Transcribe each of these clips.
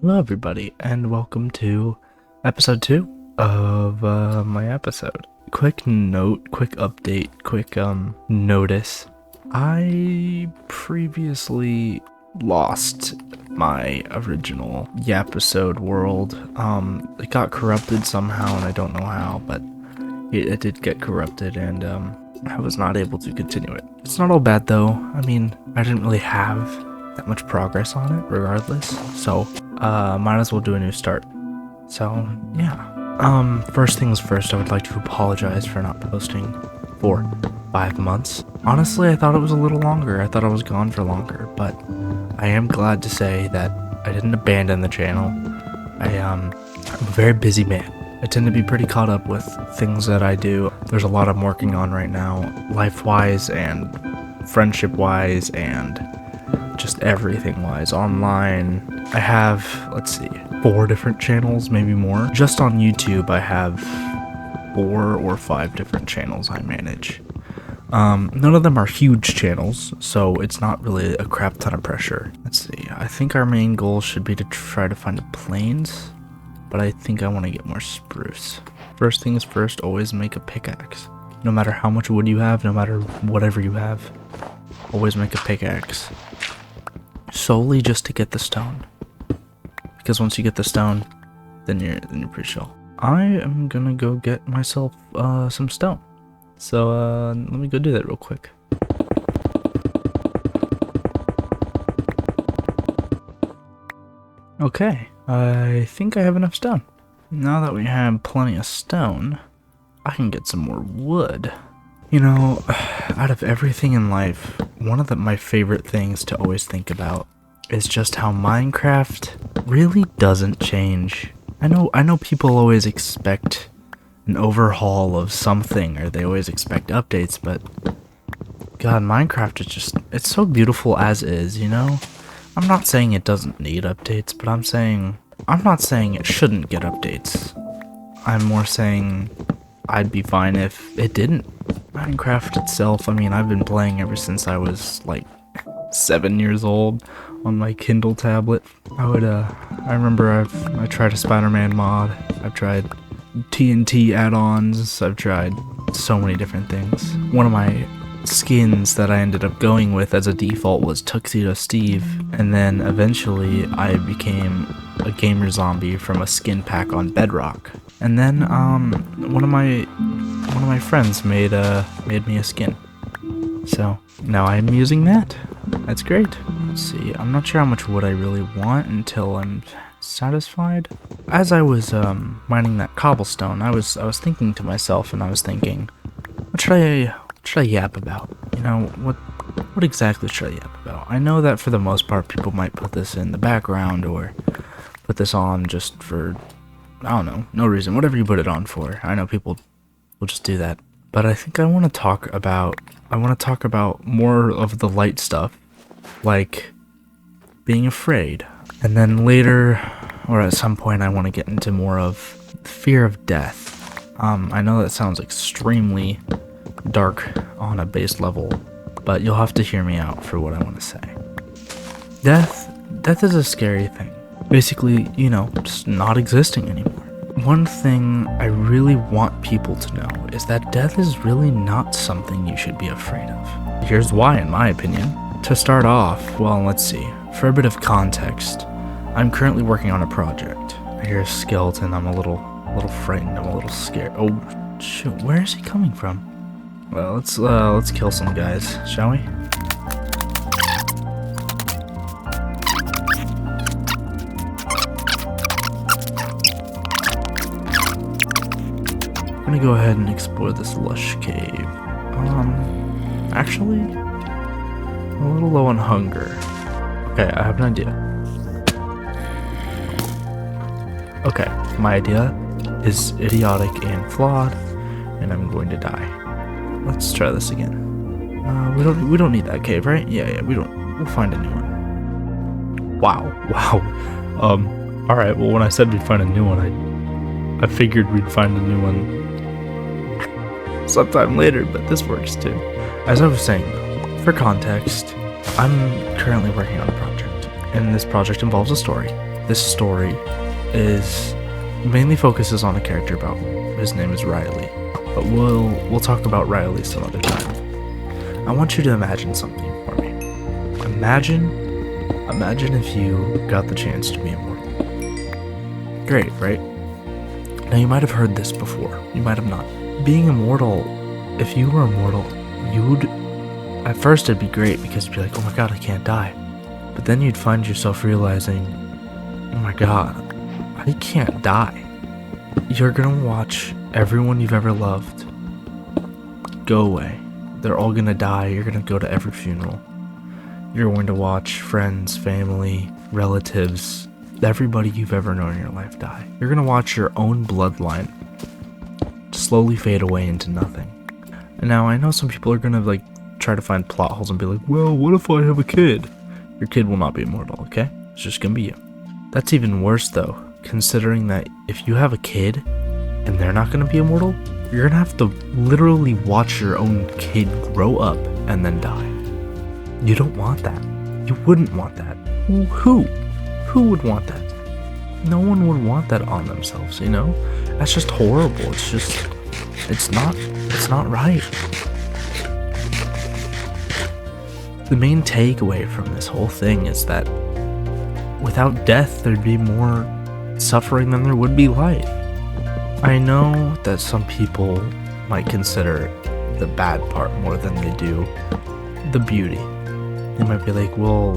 Hello everybody, and welcome to episode 2 of my episode. Quick note, quick update, quick notice. I previously lost my original Yapisode world. It got corrupted somehow, and I don't know how, but it did get corrupted, and I was not able to continue it. It's not all bad though. I mean, I didn't really have that much progress on it regardless, so might as well do a new start. So yeah, first things first, I would like to apologize for not posting for 5 months. Honestly, I thought it was a little longer. I thought I was gone for longer, but I am glad to say that I didn't abandon the channel. I'm a very busy man. I tend to be pretty caught up with things that I do. There's a lot I'm working on right now, life-wise and friendship-wise and just everything-wise. Online, I have, let's see, 4 different channels, maybe more. Just on YouTube, I have 4 or 5 different channels I manage. None of them are huge channels, so it's not really a crap ton of pressure. Let's see, I think our main goal should be to try to find a plains, but I think I want to get more spruce. First things first, always make a pickaxe. No matter how much wood you have, no matter whatever you have, always make a pickaxe. Solely just to get the stone. Because once you get the stone, then you're pretty chill. I am gonna go get myself some stone. So let me go do that real quick. Okay, I think I have enough stone. Now that we have plenty of stone, I can get some more wood. You know, out of everything in life, one of my favorite things to always think about is just how Minecraft really doesn't change. I know people always expect an overhaul of something, or they always expect updates, but God, Minecraft is just, it's so beautiful as is, you know? I'm not saying it doesn't need updates, but I'm not saying it shouldn't get updates. I'm more saying I'd be fine if it didn't. Minecraft itself, I mean, I've been playing ever since I was like 7 years old on my Kindle tablet. I remember I tried a Spider-Man mod, I've tried TNT add-ons, I've tried so many different things. One of my skins that I ended up going with as a default was Tuxedo Steve, and then eventually I became a gamer zombie from a skin pack on Bedrock. And then one of my friends made me a skin. So now I'm using that. That's great. Let's see. I'm not sure how much wood I really want until I'm satisfied. As I was mining that cobblestone, I was thinking to myself, and I was thinking, what should I yap about? You know, what exactly should I yap about? I know that for the most part people might put this in the background or put this on just for, I don't know, no reason, whatever you put it on for. I know people will just do that. But I think I want to talk about more of the light stuff, like being afraid. And then later, or at some point, I want to get into more of fear of death. I know that sounds extremely dark on a base level, but you'll have to hear me out for what I want to say. Death is a scary thing. Basically, you know, just not existing anymore. One thing I really want people to know is that death is really not something you should be afraid of. Here's why, in my opinion. To start off, well, let's see. For a bit of context, I'm currently working on a project. I hear a skeleton. I'm a little frightened. I'm a little scared. Oh, shoot! Where is he coming from? Well, let's kill some guys, shall we? I'm gonna go ahead and explore this lush cave. Actually, I'm a little low on hunger. Okay, I have an idea. Okay, my idea is idiotic and flawed, and I'm going to die. Let's try this again. We don't need that cave, right? Yeah, we don't. We'll find a new one. Wow. Alright, well, when I said we'd find a new one, I figured we'd find a new one sometime later, but this works too. As I was saying, for context, I'm currently working on a project, and this project involves a story. this story is mainly focuses on a character about his name is Riley, but we'll talk about Riley some other time. I want you to imagine something for me. Imagine if you got the chance to be immortal. Great, right? Now you might have heard this before, you might have not. Being immortal, if you were immortal, at first it'd be great because you'd be like, oh my god, I can't die. But then you'd find yourself realizing, oh my god, I can't die. You're gonna watch everyone you've ever loved go away. They're all gonna die. You're gonna go to every funeral. You're going to watch friends, family, relatives, everybody you've ever known in your life die. You're gonna watch your own bloodline slowly fade away into nothing. And now I know some people are gonna like try to find plot holes and be like, well, what if I have a kid? Your kid will not be immortal, okay? It's just gonna be you. That's even worse though, considering that if you have a kid and they're not gonna be immortal, you're gonna have to literally watch your own kid grow up and then die. You don't want that. You wouldn't want that. Who would want that? No one would want that on themselves, you know? That's just horrible. It's not right. The main takeaway from this whole thing is that without death, there'd be more suffering than there would be life. I know that some people might consider the bad part more than they do the beauty. They might be like, well,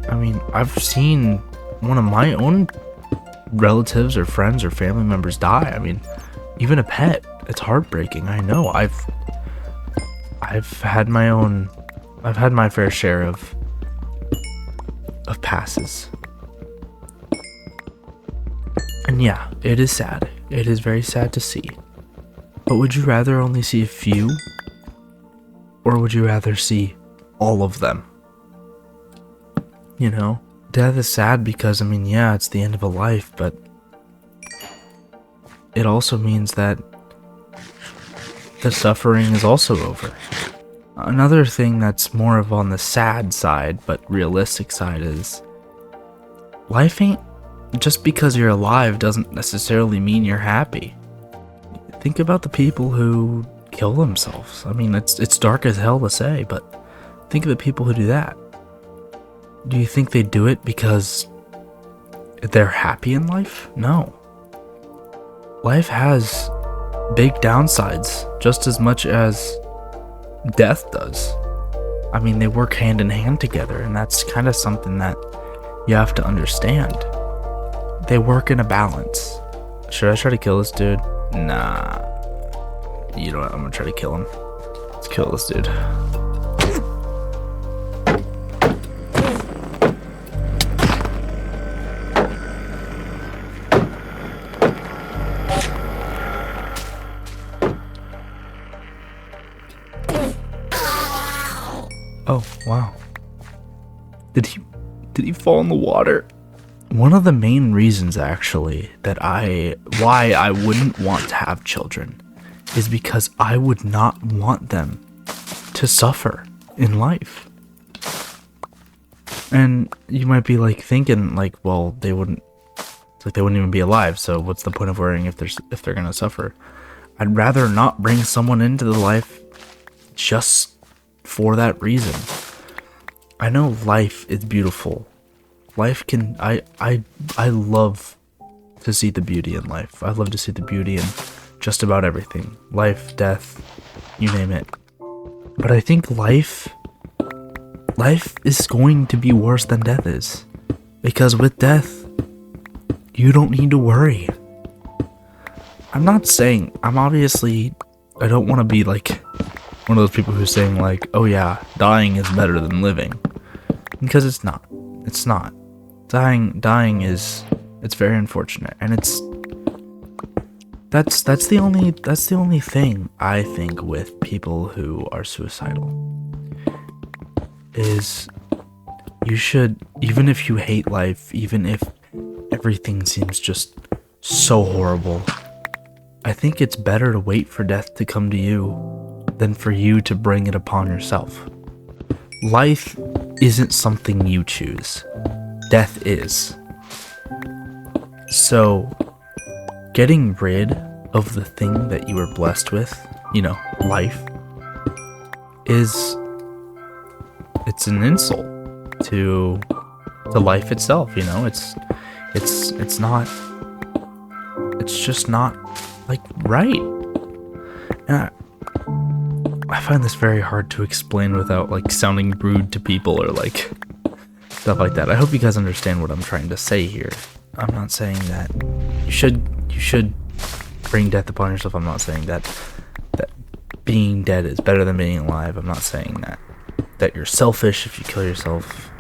I mean, I've seen one of my own relatives or friends or family members die. I mean, even a pet. It's heartbreaking. I know. I've had my fair share of passes. And yeah, it is sad. It is very sad to see. But would you rather only see a few? Or would you rather see all of them? You know? Death is sad because, I mean, yeah, it's the end of a life, but it also means that the suffering is also over. Another thing that's more of on the sad side, but realistic side is life ain't just because you're alive doesn't necessarily mean you're happy. Think about the people who kill themselves. I mean, it's dark as hell to say, but think of the people who do that. Do you think they do it because they're happy in life? No. Life has big downsides just as much as death does. I mean, they work hand in hand together, and that's kind of something that you have to understand. They work in a balance. Should I try to kill this dude? Nah. You know what? I'm gonna try to kill him. Let's kill this dude. Oh, wow. Did he fall in the water? One of the main reasons, actually, why I wouldn't want to have children is because I would not want them to suffer in life. And you might be like thinking like, well, they wouldn't even be alive, so what's the point of worrying if they're gonna suffer? I'd rather not bring someone into the life just for that reason. I know life is beautiful. Life can I love to see the beauty in life. I love to see the beauty in just about everything. Life, death, you name it. But I think life is going to be worse than death is. Because with death, you don't need to worry. I don't want to be like one of those people who's saying like, oh yeah, dying is better than living. Because it's not. It's not. Dying is, it's very unfortunate, and that's the only thing I think with people who are suicidal is you should, even if you hate life, even if everything seems just so horrible, I think it's better to wait for death to come to you than for you to bring it upon yourself. Life isn't something you choose. Death is. So, getting rid of the thing that you were blessed with, life, it's an insult to life itself, it's not, it's just not, like, right. And I find this very hard to explain without, like, sounding rude to people or, like, stuff like that. I hope you guys understand what I'm trying to say here. I'm not saying that you should bring death upon yourself. I'm not saying that being dead is better than being alive. I'm not saying that you're selfish if you kill yourself.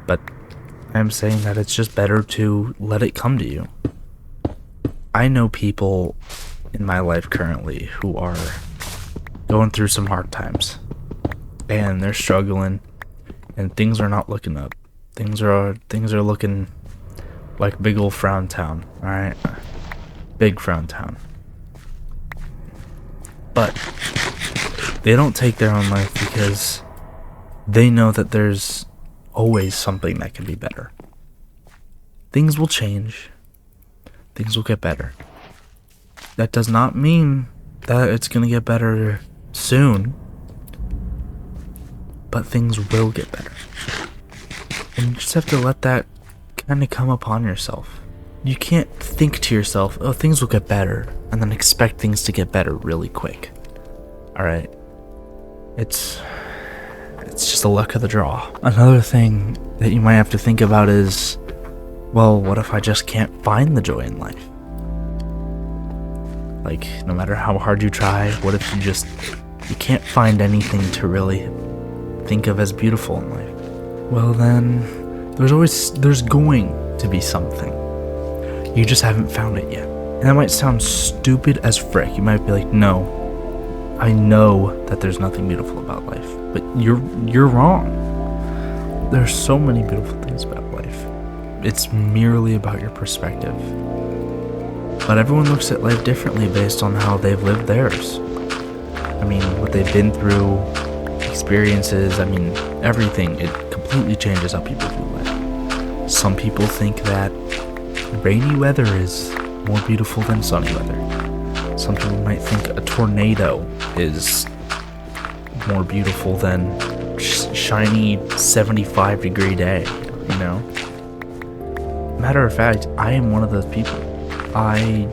But I'm saying that it's just better to let it come to you. I know people in my life currently who are going through some hard times, and they're struggling, and things are not looking up. Things are looking like big old frown town, alright? Big frown town. But they don't take their own life because they know that there's always something that can be better. Things will change. Things will get better. That does not mean that it's gonna get better soon, but things will get better. And you just have to let that kind of come upon yourself. You can't think to yourself, oh, things will get better, and then expect things to get better really quick. Alright? It's just the luck of the draw. Another thing that you might have to think about is, well, what if I just can't find the joy in life? Like, no matter how hard you try, what if you can't find anything to really think of as beautiful in life? Well then, there's going to be something. You just haven't found it yet. And that might sound stupid as frick. You might be like, no, I know that there's nothing beautiful about life. But you're wrong. There's so many beautiful things about life. It's merely about your perspective. But everyone looks at life differently based on how they've lived theirs. I mean, what they've been through, experiences, everything. It completely changes how people view life. Some people think that rainy weather is more beautiful than sunny weather. Some people might think a tornado is more beautiful than shiny 75-degree day, Matter of fact, I am one of those people. I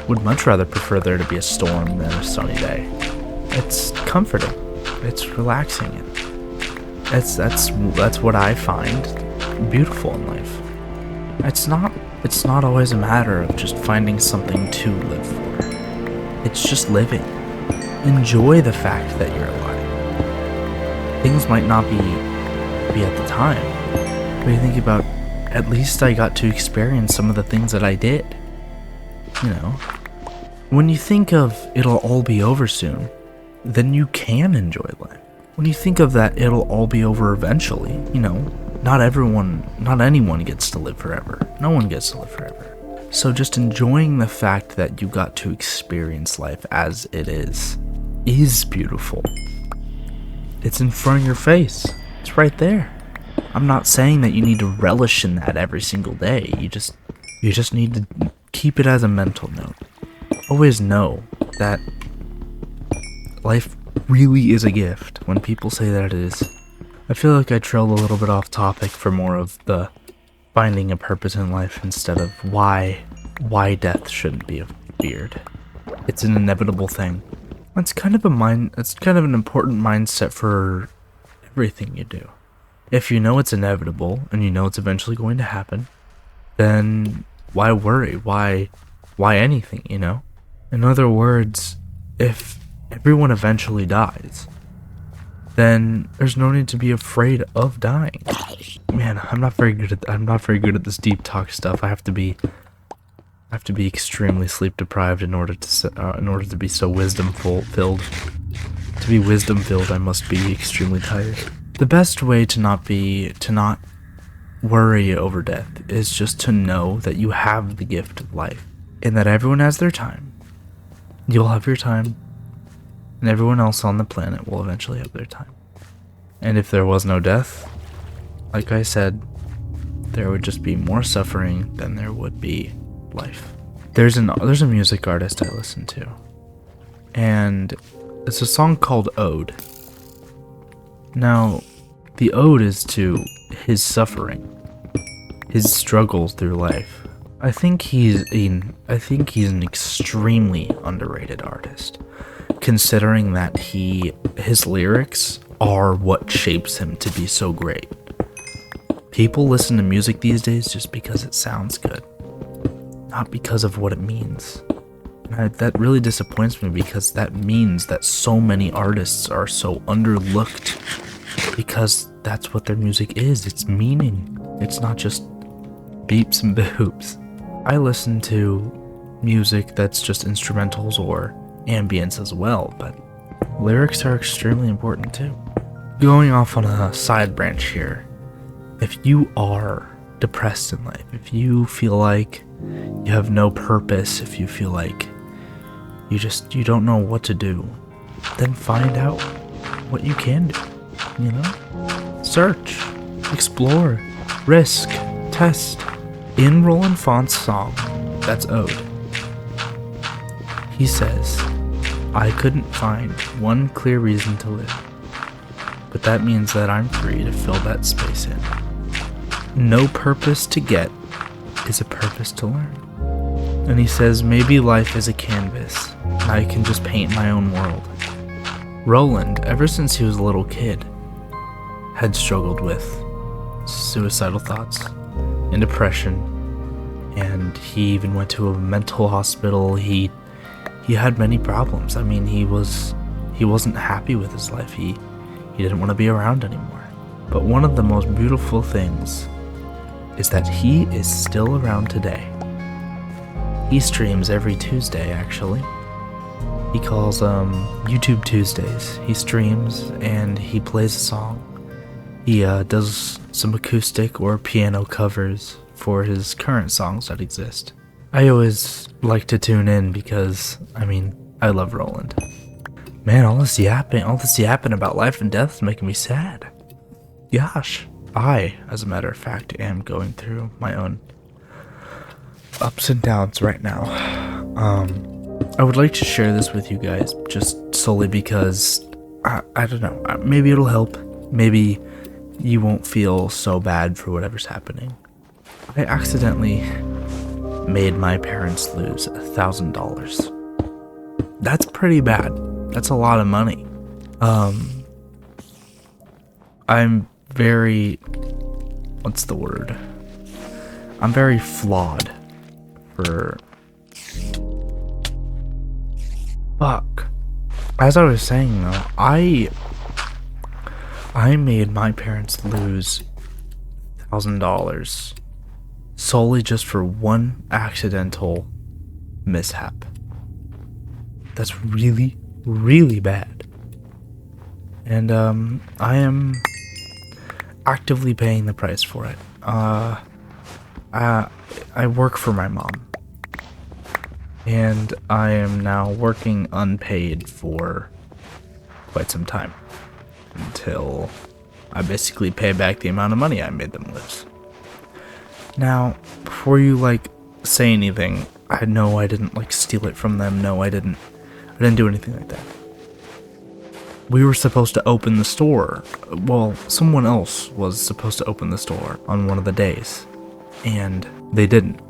would much rather prefer there to be a storm than a sunny day. It's comforting. It's relaxing. That's what I find beautiful in life. It's not always a matter of just finding something to live for. It's just living. Enjoy the fact that you're alive. Things might not be at the time, but you think about, at least I got to experience some of the things that I did. When you think of it'll all be over soon, then you can enjoy life. When you think of that it'll all be over eventually, not anyone gets to live forever. No one gets to live forever. So just enjoying the fact that you got to experience life as it is beautiful. It's in front of your face. It's right there. I'm not saying that you need to relish in that every single day. You just need to keep it as a mental note. Always know that life really is a gift. When people say that it is, I feel like I trailed a little bit off topic for more of the finding a purpose in life instead of why death shouldn't be feared. It's an inevitable thing. It's kind of an important mindset for everything you do. If you know it's inevitable and you know it's eventually going to happen, then why worry? Why anything, In other words, if everyone eventually dies, then there's no need to be afraid of dying. Man, I'm not very good at this deep talk stuff. I have to be extremely sleep deprived in order to be so wisdom filled. To be wisdom filled, I must be extremely tired. The best way to not worry over death is just to know that you have the gift of life and that everyone has their time. You'll have your time, and everyone else on the planet will eventually have their time. And if there was no death, like I said, there would just be more suffering than there would be life. There's a music artist I listen to, and it's a song called Ode. Now, the ode is to his suffering, his struggles through life. I think he's an extremely underrated artist, considering that his lyrics are what shapes him to be so great. People listen to music these days just because it sounds good, not because of what it means. And that really disappoints me, because that means that so many artists are so underlooked, because that's what their music is. It's meaning. It's not just beeps and boops. I listen to music that's just instrumentals or ambience as well, but lyrics are extremely important too. Going off on a side branch here, if you are depressed in life, if you feel like you have no purpose, if you feel like you don't know what to do, then find out what you can do, you know? Search, explore, risk, test. In Roland Font's song, that's Ode, he says, "I couldn't find one clear reason to live, but that means that I'm free to fill that space in. No purpose to get is a purpose to learn." And he says, maybe life is a canvas, and I can just paint my own world. Roland, ever since he was a little kid, had struggled with suicidal thoughts and depression, and he even went to a mental hospital. He had many problems. I mean, he wasn't happy with his life. He didn't want to be around anymore. But one of the most beautiful things is that he is still around today. He streams every Tuesday, actually. He calls YouTube Tuesdays. He streams and he plays a song. He does some acoustic or piano covers for his current songs that exist. I always like to tune in because, I love Roland. Man, all this yapping about life and death is making me sad. Gosh. I, as a matter of fact, am going through my own ups and downs right now. I would like to share this with you guys just solely because, I don't know, maybe it'll help. Maybe you won't feel so bad for whatever's happening. I accidentally made my parents lose $1,000. That's pretty bad. That's a lot of money. I'm very, what's the word? I'm very flawed for, fuck. As I was saying though, I made my parents lose $1,000 solely just for one accidental mishap. That's really, really bad. And I am actively paying the price for it. I work for my mom, and I am now working unpaid for quite some time until I basically pay back the amount of money I made them lose. Now, before you say anything, I know I didn't steal it from them. No, I didn't do anything like that. We were supposed to open the store. Well, someone else was supposed to open the store on one of the days, and they didn't.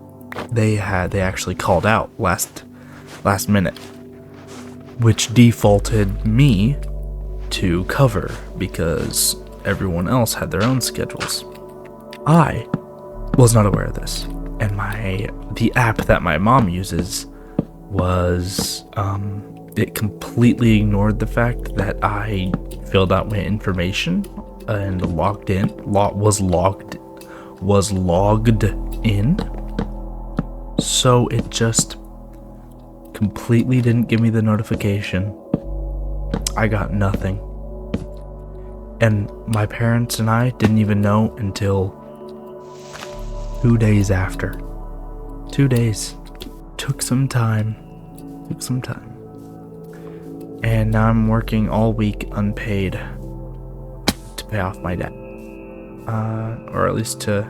They actually called out last minute, which defaulted me to cover because everyone else had their own schedules. I was not aware of this, and the app that my mom uses was it completely ignored the fact that I filled out my information and was logged in. So it just completely didn't give me the notification. I got nothing. And my parents and I didn't even know until 2 days after. 2 days. Took some time. And now I'm working all week unpaid to pay off my debt. Or at least to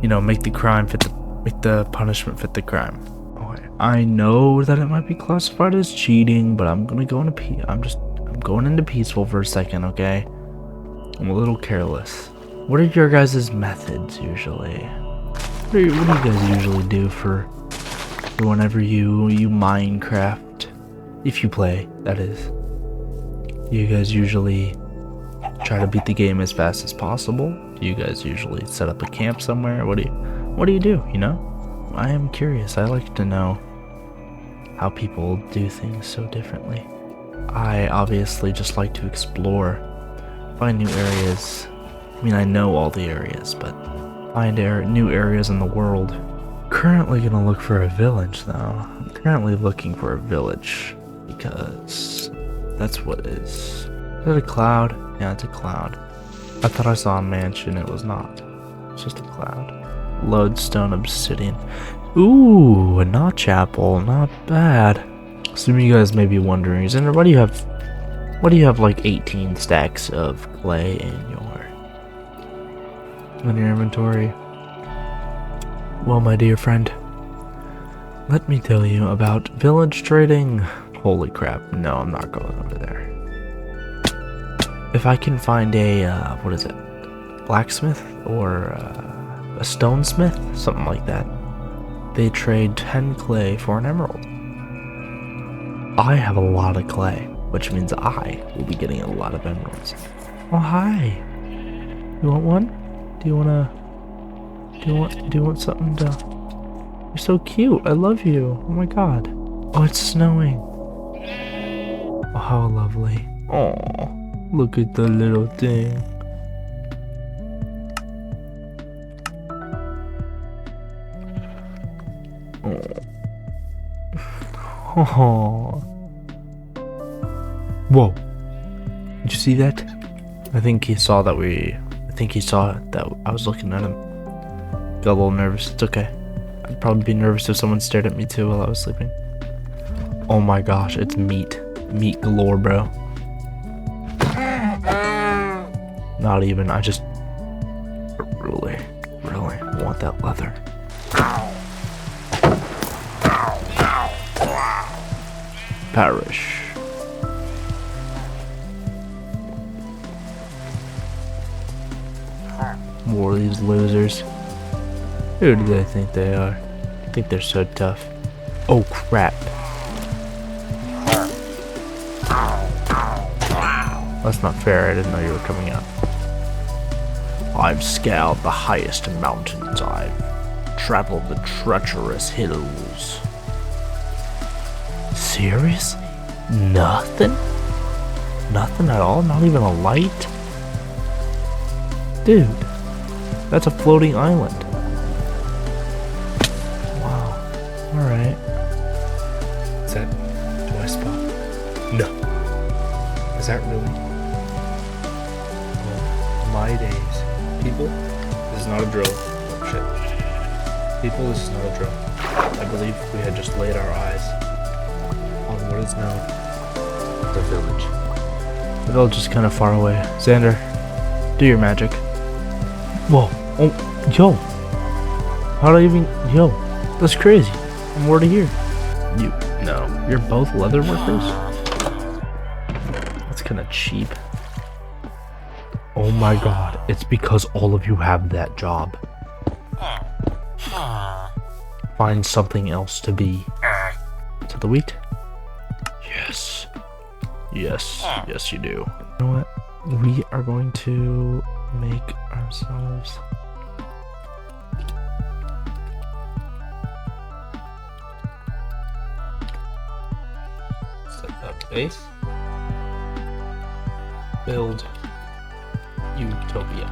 You know, make the punishment fit the crime. Okay. I know that it might be classified as cheating, but I'm gonna go into I'm going into peaceful for a second, okay? I'm a little careless. What are your guys' methods usually? What do you guys usually do for whenever you Minecraft? If you play, that is. You guys usually try to beat the game as fast as possible? Do you guys usually set up a camp somewhere? What do you do, you know? I am curious. I like to know how people do things so differently. I obviously just like to explore, find new areas. I mean, I know all the areas, but find new areas in the world. Currently gonna look for a village though. I'm currently looking for a village because that's what it is. Is that a cloud? Yeah, it's a cloud. I thought I saw a mansion. It was not. It's just a cloud. Lodestone obsidian. Ooh, a notch apple. Not bad. Some of you guys may be wondering, Xander, why do you have like 18 stacks of clay in your inventory? Well, my dear friend, let me tell you about village trading. Holy crap, no, I'm not going over there. If I can find a, what is it, blacksmith or a stonesmith, something like that, they trade 10 clay for an emerald. I have a lot of clay, which means I will be getting a lot of emeralds. Oh, hi. You want one? Do you want something to... You're so cute. I love you. Oh my god. Oh, it's snowing. Oh, how lovely. Oh, look at the little thing. Oh. Whoa. Did you see that? I think he saw that I was looking at him. Got a little nervous. It's okay. I'd probably be nervous if someone stared at me too while I was sleeping. Oh my gosh, it's meat. Meat galore, bro. Not even, I just really want that leather. Perish. More of these losers. Who do they think they are? I think they're so tough. Oh crap. That's not fair, I didn't know you were coming up. I've scaled the highest mountains, I've traveled the treacherous hills. Seriously? Nothing? Nothing at all? Not even a light? Dude, that's a floating island. Wow. Alright. Is that... do I spot? No. Is that really? Oh, my days. People, this is not a drill. Oh shit. People, this is not a drill. I believe we had just laid our eyes on what is known as the village. The village is kind of far away. Xander, do your magic. Whoa. Oh, yo. How do I even... Yo. That's crazy. I'm already here. No. You're both leather workers? That's kind of cheap. Oh my god. It's because all of you have that job. Find something else to be. To the wheat? Yes. Yes. Yes, you do. You know what? We are going to make ourselves... set up base. Build Utopia.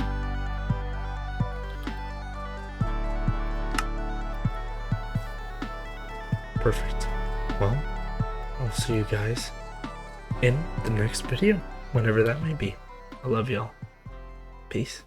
Perfect. Well, I'll see you guys in the next video, whenever that may be. I love y'all. Peace.